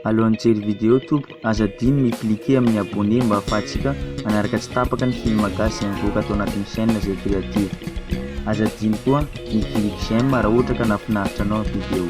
alohan'ny hijery vidéo tompoko aza adiny ny cliquer amin'ny abonné mba ahafahantsika manaraka tsy tapaka ny film gasy mivoaka atao anatin'ny chaîne Zay Créative. Aza adiny koa ny clique j'aime raha ohatra ka nahafinaritra anao ny vidéo.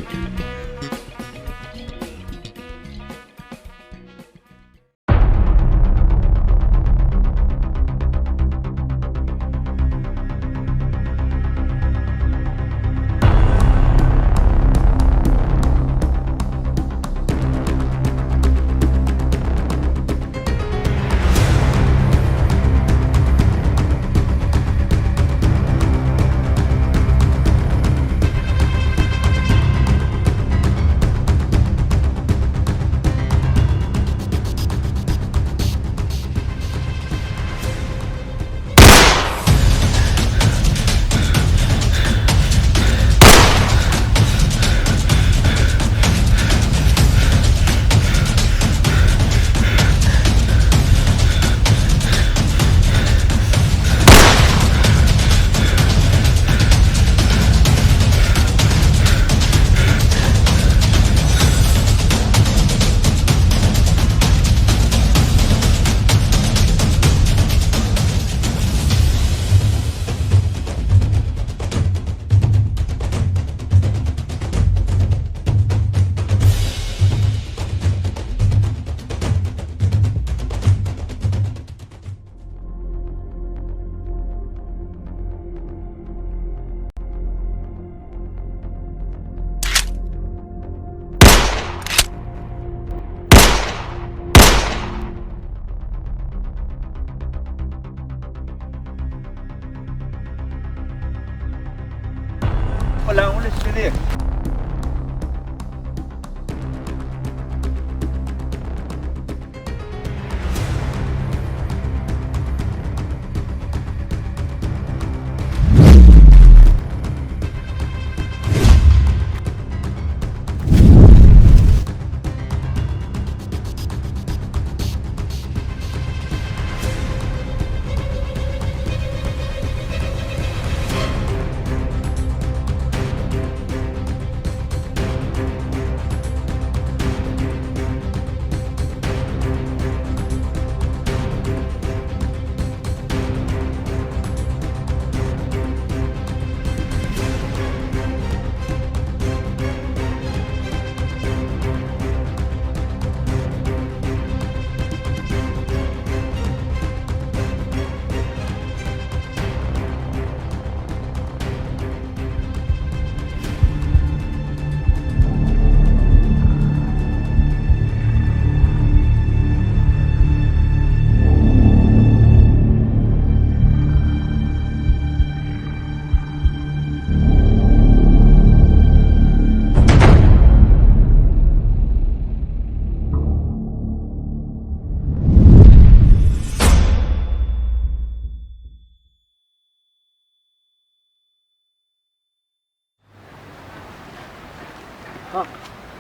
Voilà, on laisse finir.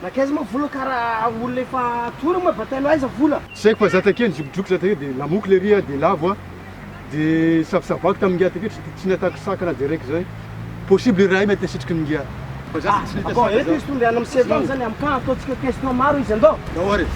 Nakaiza moa vola karaha olona efa toragna bataillo aiza vola. Tsy haiko fa za takeo nijokojoko za takeo dia namoky le ria dia lavo dia savasavako tamin'ny takeo tsy nataoko sakana direct zay possible raha mety asitriky ny ngia. Bon, eto izy tonga amin'ny septembre zany amin'ny camp ataontsika question maro izy andao. Dahory.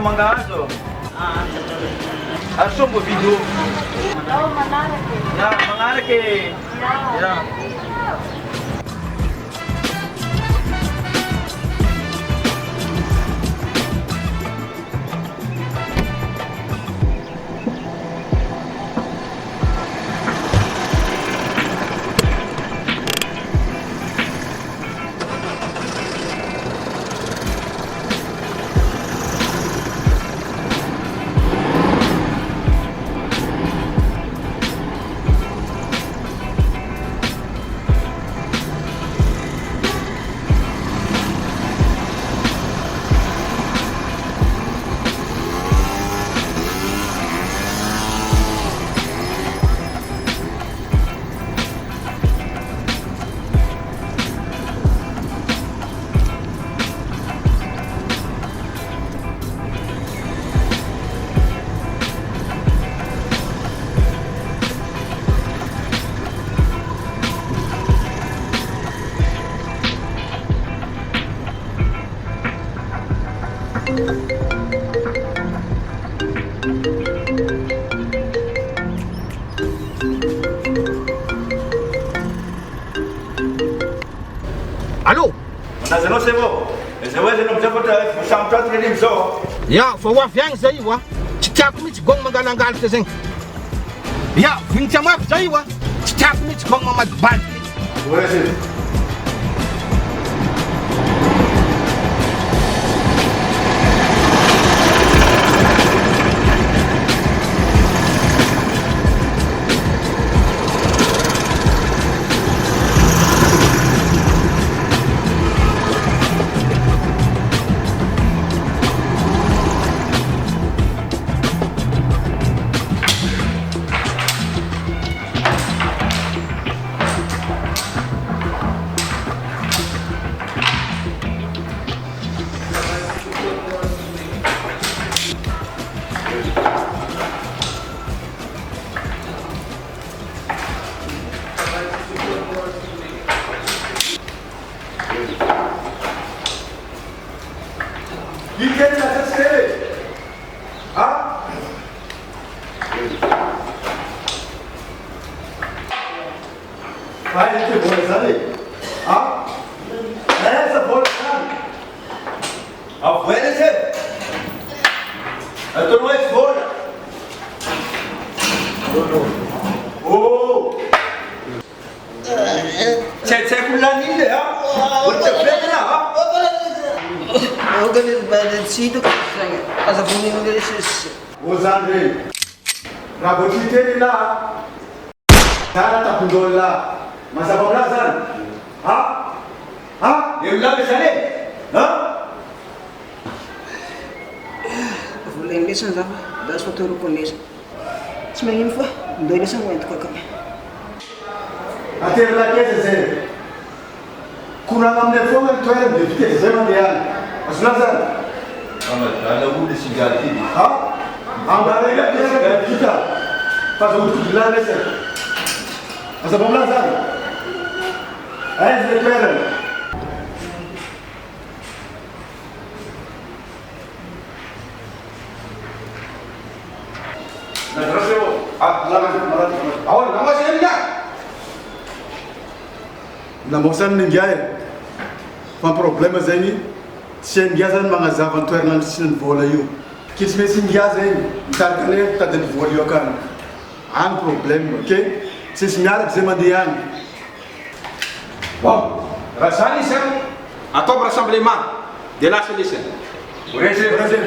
sakafo mangahazo. Asombo video. Mangaraka. Ya. Allô? Nazanao c'est bon. Zay hoe zanao amizay fa sambotra ato reny amizao. Ya, fa ho avy agny zay io a. Tsy tiako mihitsy gôgno mangalangalatra zegny. Ya, vignitra mafy zay io a. Tsy tiako mihitsy gôgno mamadibadiky. Ouais, c'est vai ter bola ali. Ah? Essa bola sabe? A bola é então não é bola. Oh. Você pula nele, ah? Você pega lá, ah? Organize by the seat of as a booming organization. Os Andrei. Na botite lá. Cara tá pundol lá. Mas a bola zan. Ha? Ha? Eu lá me sale. Ha? Full English and that's what we're going to it's my info. Do this and went to come. Até lá que é zero. Kuna ngamne fonga toera de zaymadagascar. Aslazan. Ana ude sigati. Ha? Ambara ya kita. Faz o tudo lá nessa. Mas a bola zan. Aí de toera. Na trouxe Awal nama saya ni. Na mosan ninguém. Fa problema zany tsy ngiazany magnazava antoerana sy ny vola io. Kisy mesy ngiaza igny mitarikane tadiny vola io akany. Agny problème, ok? Tsisy miaraky zay mandeha agny. Bon, raha zany izy ataovy rassemblement de lasa lesy. Brasil.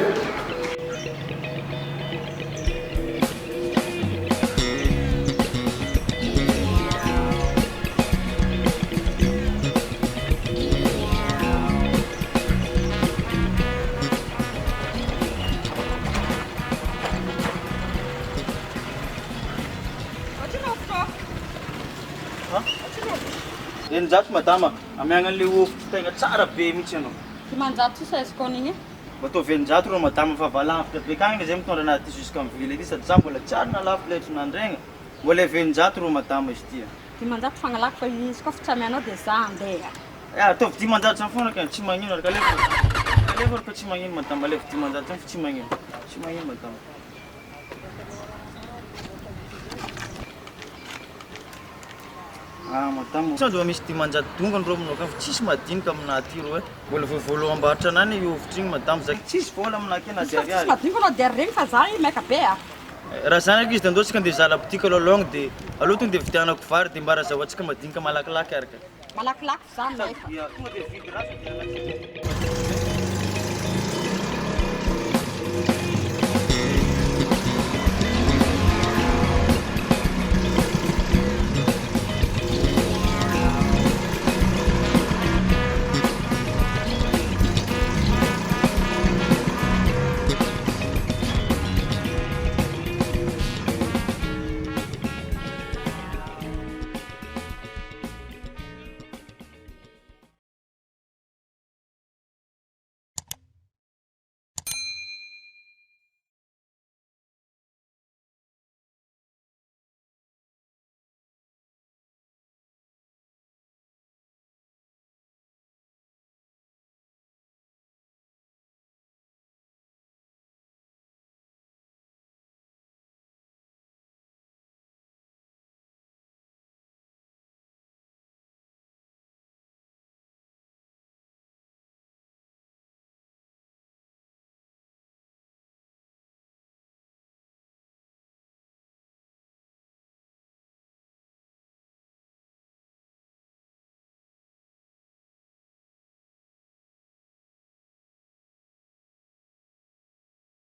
Enjato madama, amiagnan'le ofo tegna tsara be mihitsy anao. Ty manjato tsy saiziko an'igny e. Mba ataovy enjato rô madama fa valavitra be kagny zay mitondra anaty jusqu'à mivily ety sady za mbola tsara nalafo letro nandraigna. Mbola enjato rô madama izy ty. Ty manjato fagnalako fa izy koa fa tsy amianao dia za andeha. Ataovy ty manjato sa foana ka tsy magnino araka lefa. Alefa fa tsy magnino madame, alefa dimanjato zany fa tsy magnino. Tsy magnino madame. Madame, sao misy dimanjato dongany rô aminao ka fa tsisy madinika aminah ty rô e. Mbola voalohany ambarotra anany io ofitry igny madame, zay tsisy vola aminah na Tsy diary. madinika anao diary regny fa za maika be a. Raha zany eky izy dia andao tsika andeha zala botika lolongo dia aloha tonga dia vidianako vary dia mba razahoantsika madinika malakilaky araka. Malakilaky za maika. Tonga dia vidy raha dia